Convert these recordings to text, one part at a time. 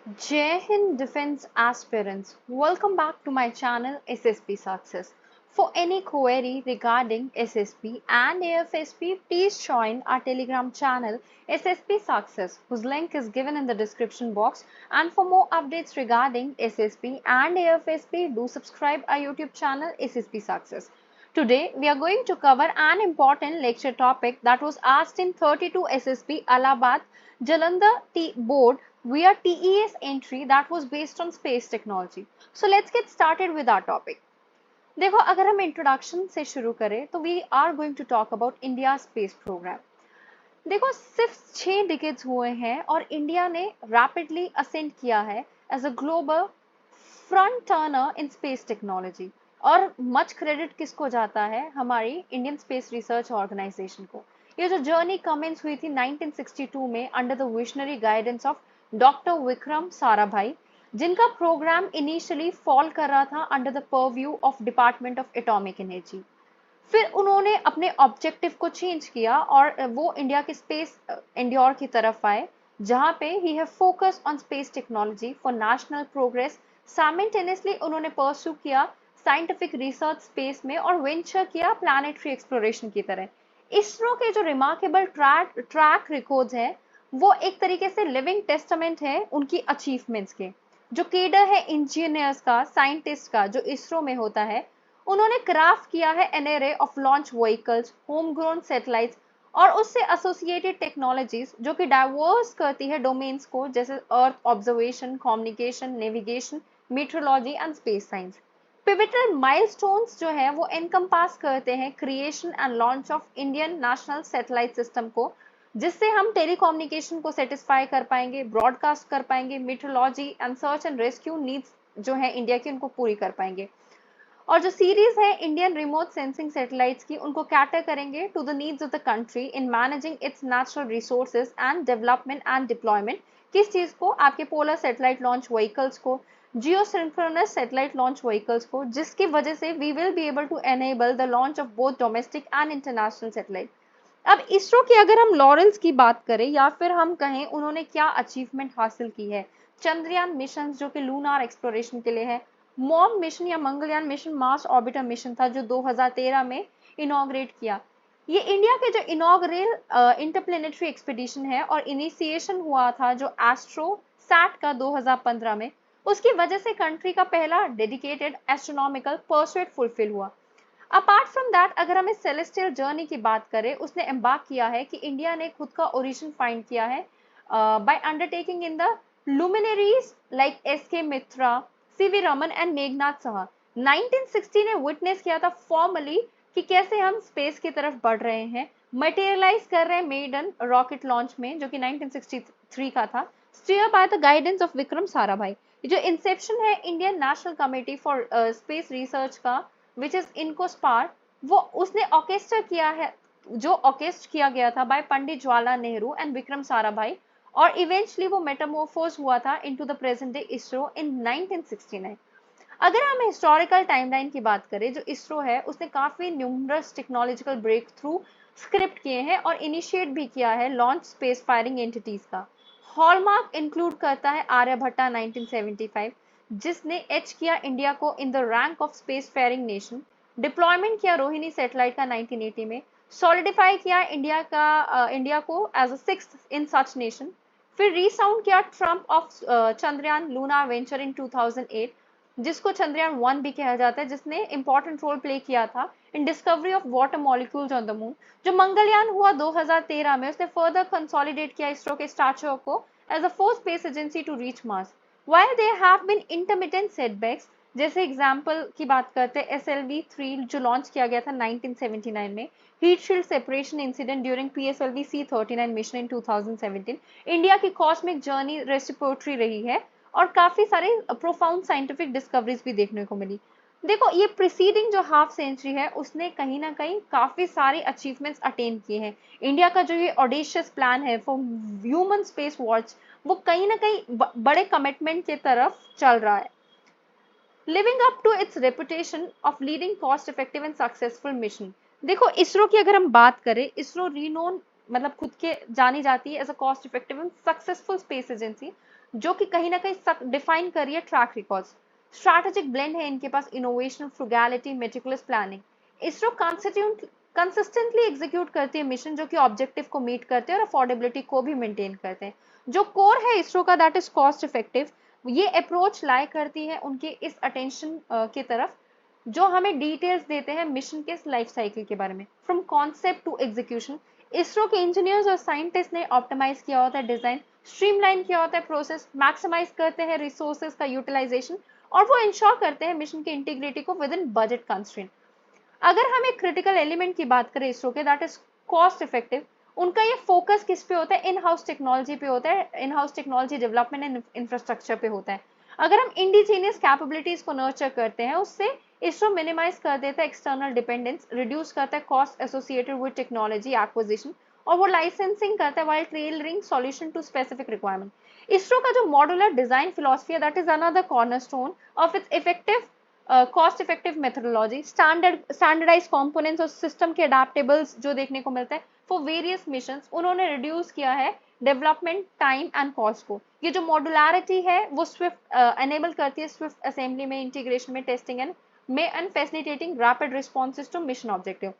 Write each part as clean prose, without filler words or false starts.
Jai Hind Defense Aspirants, welcome back to my channel SSP Success. For any query regarding SSP and AFSP, please join our Telegram channel SSP Success, whose link is given in the description box. And for more updates regarding SSP and AFSP, do subscribe our YouTube channel SSP Success. Today, we are going to cover an important lecture topic that was asked in 32 SSP Allahabad Jalandhar T board via TES entry that was based on space technology. So let's get started with our topic. देखो अगर हम introduction से शुरू करें तो we are going to talk about India space program. देखो सिर्फ 6 decades हुए हैं और इंडिया ने रैपिडली असेंड किया है as a global frontrunner in space technology. और मच क्रेडिट किसको जाता है? हमारी इंडियन स्पेस रिसर्च ऑर्गेनाइजेशन को. ये जो जर्नी कमेंस हुई थी 1962 में under the visionary guidance of doctor Vikram Sarabhai, जिनका प्रोग्राम इनिशियली फॉल कर रहा था under the purview of department of atomic energy. फिर उन्होंने अपने ऑब्जेक्टिव को चेंज किया और वो इंडिया के स्पेस एंड्योर की तरफ आए, जहां पे he have focus on space technology for national progress. Simultaneously उन्होंने परस्यू किया साइंटिफिक रिसर्च स्पेस में और वेंचर किया प्लैनेटरी एक्सप्लोरेशन की तरह. इसरो के जो रिमार्केबल ट्रैक रिकॉर्ड्स हैं वो एक तरीके से लिविंग टेस्टामेंट है उनकी अचीवमेंट्स के. जो केडर है इंजीनियर्स का, साइंटिस्ट का, जो इसरो में होता है, उन्होंने क्राफ्ट किया है an array of launch vehicles, home grown satellites और उससे एसोसिएटेड टेक्नोलॉजीज जो कि डाइवर्स करती है डोमेन्स को, जैसे earth observation, communication, navigation, meteorology and space science. Pivotal milestones जो है वो एनकम्पास करते हैं creation and launch of Indian national satellite system को, जिससे हम टेलीकम्युनिकेशन को सेटिस्फाई कर पाएंगे, ब्रॉडकास्ट कर पाएंगे, meteorology and search and rescue needs जो है इंडिया की उनको पूरी कर पाएंगे. और जो सीरीज है इंडियन रिमोट सेंसिंग सैटेलाइट्स की, उनको कैटर करेंगे to the needs of the country in managing its natural resources and development and deployment. किस चीज को? आपके पोलर सैटेलाइट लॉन्च व्हीकल्स को, geosynchronous satellite launch vehicles को, जिसकी वजह से we will be able to enable the launch of both domestic and international satellite. अब इसरो की अगर हम लॉरेंस की बात करें या फिर हम कहें उन्होंने क्या अचीवमेंट हासिल की है, चंद्रयान मिशन जो कि लूनार एक्सप्लोरेशन के लिए है, मॉम मिशन या Mangalyaan mission Mars orbiter mission था जो 2013 में इनॉग्रेट किया. ये इंडिया के जो इनॉग्रेल इंटरप्लेनेटरी एक्सपीडिशन है और इनिशिएशन हुआ था जो एस्ट्रो सैट का 2015 में, उसकी वजह से कंट्री का पहला डेडिकेटेड एस्ट्रोनॉमिकल परस्यूट फुलफिल हुआ. अपार्ट फ्रॉम दैट अगर हम इस सेलेस्टियल जर्नी की बात करें, उसने एम्बार्क किया है कि इंडिया ने खुद का ओरिजिन फाइंड किया है by undertaking in the luminaries like S K Mitra, CV Raman and Meghnath Saha. 1960 ने विटनेस किया था फॉर्मली कि कैसे हम स्पेस की तरफ बढ़ रहे हैं, मटेरियलाइज कर रहे हैं मेडन रॉकेट लॉन्च में जो कि 1963 का था, steer by the guidance of Vikram Sarabhai. जो इंसेप्शन है Indian national committee for space research का, विच इज इनकोस्पार, वो उसने ऑर्केस्ट्रा किया है, जो ऑर्केस्ट किया गया था बाय पंडित जवाहरलाल नेहरू एंड विक्रम साराभाई, और इवेंचुअली वो मेटामोर्फोज हुआ था into the present day ISRO in 1969. अगर हम हिस्टोरिकल टाइमलाइन की बात करें, जो इसरो है उसने काफी numerous technological breakthrough script किए हैं और इनिशिएट भी किया है लॉन्च स्पेस फायरिंग एंटिटीज का. हॉलमार्क इंक्लूड करता है आर्यभट्टा 1975, जिसने एच किया इंडिया को in the rank of spacefaring nation, deployment किया रोहिणी सैटेलाइट का 1980 में, सॉलिडिफाई किया इंडिया को as a sixth in such nation, फिर रीसाउंड किया trump of Chandrayaan lunar venture in 2008, जिसको चंद्रयान 1 भी कहा जाता है, जिसने इंपॉर्टेंट रोल प्ले किया था in discovery of water molecules on the moon. जो मंगलयान हुआ 2013 में, उसने फर्दर कंसोलिडेट किया इसरो के स्टैचर को as a fourth space agency to reach Mars. While there have been intermittent setbacks, जैसे एग्जाम्पल की बात करते हैं SLV-3 जो लॉन्च किया गया था 1979 में, heat shield separation incident during PSLV C39 mission in 2017, India की कॉस्मिक जर्नी रेसिप्रोटरी रही है और काफी सारे प्रोफाउंड साइंटिफिक डिस्कवरीज भी देखने को मिली. देखो ये प्रीसीडिंग जो हाफ सेंचुरी है उसने कहीं ना कहीं काफी सारे अचीवमेंट्स अटेन किए हैं. इंडिया का जो ये ऑडेशियस प्लान है फॉर ह्यूमन स्पेस वॉच, वो कहीं ना कहीं बड़े कमिटमेंट की तरफ चल रहा है. Living up to its reputation of leading cost effective and successful mission. देखो इसरो की अगर हम बात करें, इसरो रीनोन मतलब खुद के जानी जाती है as a cost effective and successful space agency, जो कि कहीं ना कहीं डिफाइन कर रही है ट्रैक रिकॉर्ड्स। स्ट्रैटेजिक ब्लेंड है इनके पास innovation, frugality, meticulous planning. ISRO consistently execute करती है मिशन जो कि ऑब्जेक्टिव को मीट करते हैं और अफोर्डेबिलिटी को भी मेंटेन करते हैं। जो कोर है इसरो का दैट इज कॉस्ट इफेक्टिव, ये अप्रोच लाई करती है उनके इस अटेंशन की तरफ, जो हमें डिटेल्स देते हैं मिशन के लाइफ साइकिल के बारे में from concept to execution. ISRO के इंजीनियर्स और साइंटिस्ट ने ऑप्टिमाइज किया होता है डिजाइन, स्ट्रीमलाइन किया होता है प्रोसेस, मैक्सिमाइज करते हैं रिसोर्सेज का यूटिलाइजेशन, और वो इंश्योर करते हैं मिशन की इंटीग्रिटी को विद इन बजट कंस्ट्रेंट। अगर हम एक क्रिटिकल एलिमेंट की बात करें इसरो के, दैट इज कॉस्ट इफेक्टिव, उनका ये फोकस किस पे होता है? इन हाउस टेक्नोलॉजी पे होता है, in house technology development and infrastructure पे होता है। अगर हम इंडिजीनियस कैपेबिलिटीज को नर्चर करते हैं, उससे इसरो मिनिमाइज कर देता है एक्सटर्नल डिपेंडेंस, रिड्यूस करता है cost associated with technology acquisition, और वो लाइसेंसिंग करता है while tailoring solution to specific requirement. ISRO का जो मॉड्यूलर डिजाइन फिलॉसफी है, that is another cornerstone of its effective cost effective methodology. Standardize components और सिस्टम के अडेप्टेबल्स जो देखने को मिलता है फॉर वेरियस मिशंस, उन्होंने रिड्यूस किया है डेवलपमेंट टाइम एंड कॉस्ट को। ये जो मॉड्युलैरिटी है वो स्विफ्ट एनेबल करती है स्विफ्ट असेंबली में, इंटीग्रेशन में, testing and facilitating rapid responses to mission objective.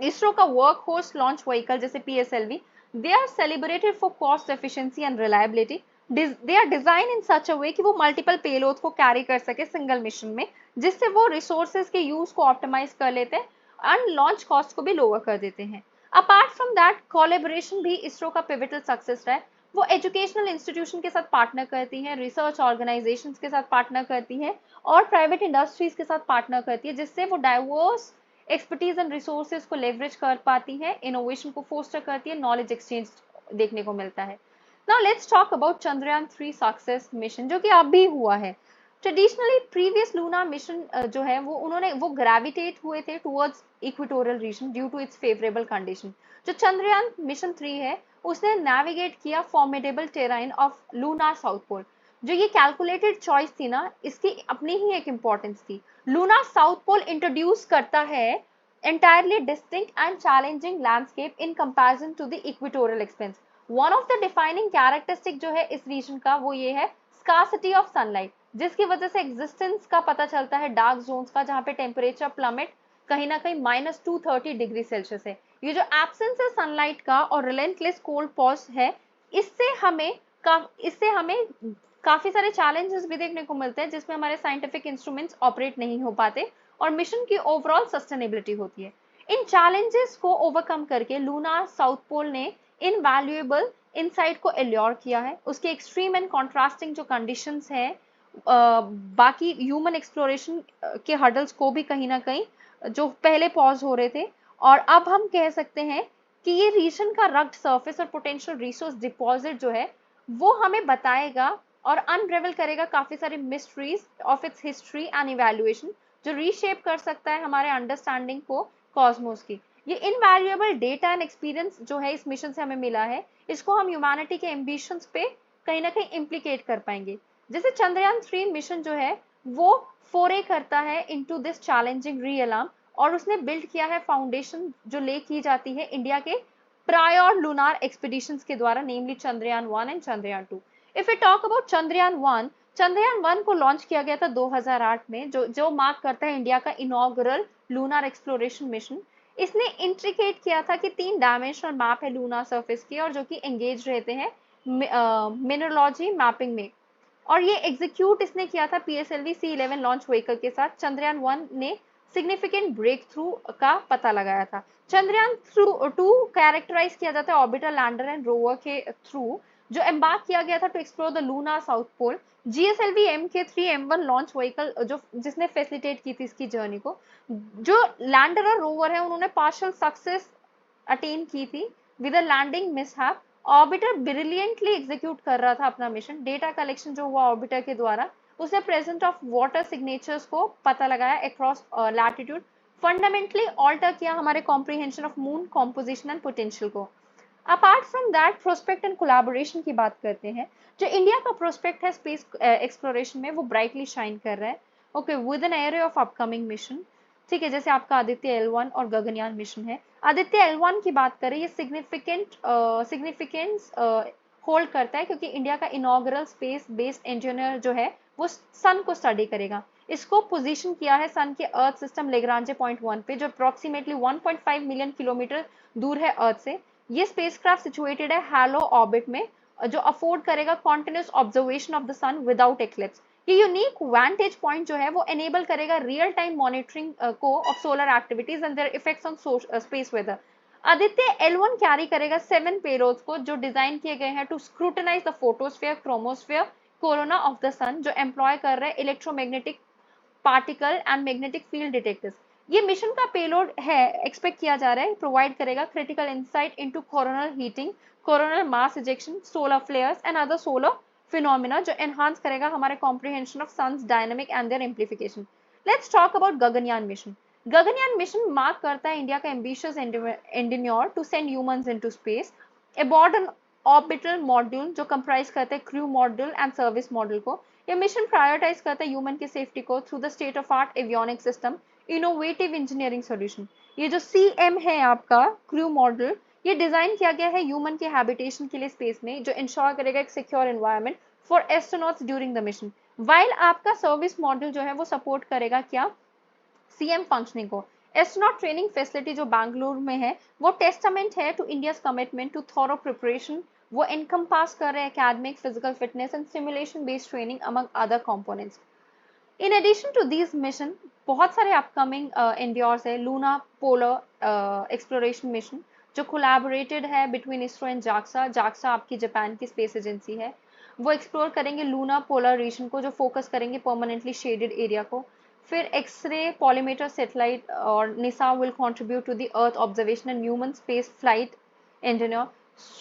ISRO का वर्क होर्स लॉन्च व्हीकल जैसे PSLV, they are celebrated for cost efficiency and reliability. They are design in such a way कि वो multiple payload को carry कर सके single mission में, जिससे वो रिसोर्सेज के यूज को ऑप्टिमाइज कर लेते हैं एंड लॉन्च कॉस्ट को भी लोअर कर देते हैं। अपार्ट फ्रॉम दैट, कोलैबोरेशन भी इसरो का पिवटल सक्सेस रहा है। वो एजुकेशनल इंस्टीट्यूशन के साथ पार्टनर करती है, रिसर्च ऑर्गेनाइजेशंस के साथ पार्टनर करती है, और प्राइवेट इंडस्ट्रीज के साथ पार्टनर करती है, जिससे वो डाइवर्स एक्सपर्टीज एंड रिसोर्सेज को लेवरेज कर पाती है, इनोवेशन को फोस्टर करती है, नॉलेज एक्सचेंज देखने को मिलता है। Now let's talk about Chandrayaan 3 success mission, जो कि अभी हुआ है। ट्रेडिशनली प्रीवियस लूना मिशन जो है वो ग्रेविटेट हुए थे towards equatorial region due to its favourable condition. जो चंद्रयान मिशन 3 है, उसने नेविगेट किया formidable terrain of lunar south pole. जो ये कैलकुलेटेड चॉइस थी ना, इसकी अपनी ही एक इंपॉर्टेंस थी। लूना साउथ पोल इंट्रोड्यूस करता है entirely distinct and challenging landscape in comparison to the equatorial expanse. One of the defining characteristic जो है इस रीजन का, वो ये है scarcity of sunlight, जिसकी वजह से एग्जिस्टेंस का पता चलता है डार्क जोन्स का, जहां पे टेम्परेचर प्लमेट कहीं ना कहीं -230 डिग्री सेल्सियस है। ये जो एब्सेंस है सनलाइट का और रिलेंटलेस कोल्ड पॉज है, इससे हमें काफी सारे चैलेंजेस भी देखने को मिलते हैं, जिसमें हमारे साइंटिफिक इंस्ट्रूमेंट्स ऑपरेट नहीं हो पाते और मिशन की ओवरऑल सस्टेनेबिलिटी होती है। इन चैलेंजेस को ओवरकम करके लूना साउथ पोल ने इनवैल्यूएबल इनसाइट को एल्योर किया है। उसके एक्सट्रीम एंड कॉन्ट्रास्टिंग जो कंडीशंस है, बाकी ह्यूमन एक्सप्लोरेशन के हर्डल्स को भी कहीं ना कहीं जो पहले पॉज हो रहे थे, और अब हम कह सकते हैं कि ये रीजन का रग्ड सर्फेस और पोटेंशियल रिसोर्स डिपॉजिट जो है, वो हमें बताएगा और अनरेवल करेगा काफी सारे mysteries of its history and evaluation, जो रीशेप कर सकता है हमारे अंडरस्टैंडिंग को कॉस्मोस की। ये इनवैल्यूएबल डेटा एंड एक्सपीरियंस जो है इस मिशन से हमें मिला है, इसको हम ह्यूमैनिटी के एम्बिशंस पे कहीं ना कहीं इम्प्लीकेट कर पाएंगे। जैसे चंद्रयान 3 मिशन जो है वो फोरे करता है इनटू दिस चैलेंजिंग रियलम, और उसने बिल्ड किया है फाउंडेशन जो ले की जाती है इंडिया के प्रायर लूनार एक्सपीडिशंस के द्वारा, namely Chandrayaan 1 and Chandrayaan 2। If we talk about Chandrayaan 1, Chandrayaan 1 को लॉन्च किया गया था 2008 में, जो मार्क करता है इंडिया का इनॉग्रल लूनार एक्सप्लोरेशन मिशन। इसने इंट्रिकेट किया था कि 3 डायमेंशनल मैप है लूनार सरफेस की, और जो कि एंगेज रहते हैं मिनरोलॉजी मैपिंग में, और ये एग्जीक्यूट इसने किया था PSLV C11 लॉन्च व्हीकल के साथ। चंद्रयान 1 ने सिग्निफिकेंट ब्रेक थ्रू का पता लगाया था। चंद्रयान 2 कैरेक्टराइज किया जाता है ऑर्बिटर, लैंडर एंड रोवर के थ्रू, जो एम्बार्क किया गया था to explore the lunar south pole. GSLV MK3M1 launch vehicle जो जिसने फैसिलिटेट की थी इसकी जर्नी को। जो लैंडर और रोवर है, उन्होंने पार्शियल सक्सेस अटेन की थी with a landing mishap. Orbiter brilliantly execute कर रहा था अपना मिशन। डेटा कलेक्शन जो हुआ ऑर्बिटर के द्वारा, उसने प्रेजेंस ऑफ वाटर सिग्नेचर्स को पता लगाया अक्रॉस लैटिट्यूड, फंडामेंटली ऑल्टर किया हमारे comprehension of moon composition and potential को। Apart from that, prospect and collaboration की बात करते हैं। जो इंडिया का प्रोस्पेक्ट है स्पेस एक्सप्लोरेशन में, वो ब्राइटली शाइन कर रहा है। Okay, with an array of upcoming mission, ठीक है, जैसे आपका आदित्य L1 और गगनयान मिशन है। आदित्य L1 की बात करें, ये सिग्निफिकेंस होल्ड करता है क्योंकि इंडिया का इनॉग्रल स्पेस बेस्ड इंजीनियर जो है वो सन को स्टडी करेगा। इसको पोजीशन किया है सन के अर्थ सिस्टम लेग्रांजे पॉइंट 1 पे, जो अप्रोक्सीमेटली 1.5 मिलियन किलोमीटर दूर है अर्थ से। ये स्पेसक्राफ्ट सिचुएटेड है हैलो ऑर्बिट में, जो अफोर्ड करेगा continuous observation of the sun without eclipse. ये यूनिक वैंटेज पॉइंट जो है वो एनेबल करेगा रियल टाइम मॉनिटरिंग को of solar activities and their effects on space weather. Aditya L1 carry करेगा 7 पेलोड्स को, जो डिजाइन किए गए हैं to scrutinize the photosphere, chromosphere, corona of the sun, जो एम्प्लॉय कर रहे हैं electromagnetic particle and magnetic field detectors. ये मिशन का पेलोड है, एक्सपेक्ट किया जा रहा है, प्रोवाइड करेगा critical insight into coronal heating, coronal mass ejection, solar flares and other solar phenomena, जो एनहांस करेगा हमारे comprehension of sun's dynamic and their implication. Let's talk about Gaganyaan mission. Gaganyaan mission mark करता है इंडिया का ambitious endeavour to send humans into space aboard an orbital module, जो comprise करते हैं crew module and service module को। ये mission prioritise करता है ह्यूमन की सेफ्टी को through the state of art avionic system, innovative engineering solution. ये जो CM है आपका क्रू मॉड्यूल, ये डिजाइन किया गया है ह्यूमन के हैबिटेशन के लिए स्पेस में, जो इंश्योर करेगा एक secure environment for astronauts during the mission. While आपका सर्विस मॉड्यूल जो है वो सपोर्ट करेगा क्या, CM फंक्शनिंग को। एस्ट्रोनॉट ट्रेनिंग फैसिलिटी जो बैंगलोर में है वो टेस्टामेंट है to India's commitment to thorough preparation. वो इनकम्पास कर रहे हैं academic, physical fitness and simulation based training among other components. In addition to these mission, बहुत सारे अपकमिंग एंड्योर्स है। लूना पोलर एक्सप्लोरेशन मिशन, जो कोलैबोरेटेड है between ISRO and JAXA. JAXA आपकी जापान की स्पेस एजेंसी है। वो एक्सप्लोर करेंगे लूना पोलर रीजन को, जो फोकस करेंगे परमानेंटली शेडेड एरिया को। फिर एक्सरे पॉलीमीटर सैटेलाइट और NISAR will contribute to the earth observation and human space flight engineer.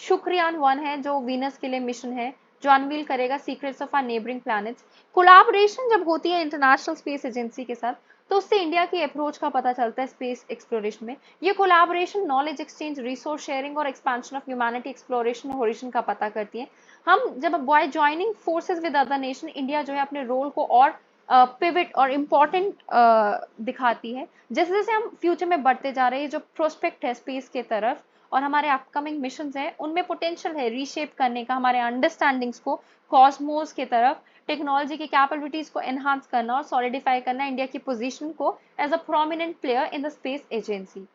Shukrayaan 1 है जो वीनस के लिए मिशन है, जो अनवील करेगा secrets of our neighbouring planets. Collaboration जब होती है इंटरनेशनल स्पेस एजेंसी के साथ, तो उससे इंडिया की अप्रोच का पता चलता है स्पेस एक्सप्लोरेशन में। ये collaboration knowledge exchange, resource sharing और expansion of humanity exploration horizon का पता करती है। हम जब by joining forces with other nation, India जो है अपने रोल को और पिवट और इम्पॉर्टेंट दिखाती है। जैसे जैसे हम फ्यूचर में बढ़ते जा रहे हैं, जो प्रोस्पेक्ट है स्पेस के तरफ और हमारे अपकमिंग मिशन हैं, उनमें पोटेंशियल है रीशेप करने का हमारे अंडरस्टैंडिंग्स को कॉस्मोस के तरफ, टेक्नोलॉजी की कैपेबिलिटीज को एनहांस करना और सॉलिडिफाई करना इंडिया की पोजीशन को as a prominent player in the space agency.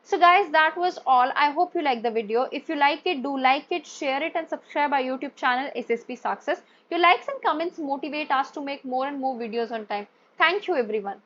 So guys, that was all. I hope you like the video. If you like it, do like it, share it and subscribe our YouTube channel SSP Success. Your likes and comments motivate us to make more and more videos on time. Thank you everyone.